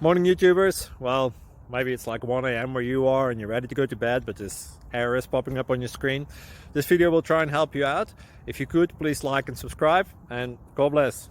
Morning YouTubers. Well, maybe it's like 1 a.m. where you are and you're ready to go to bed, but this error is popping up on your screen. This video will try and help you out. If you could, please like and subscribe, and God bless.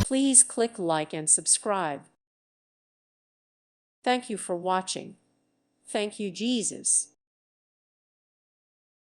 Please click like and subscribe. Thank you for watching. Thank you, Jesus.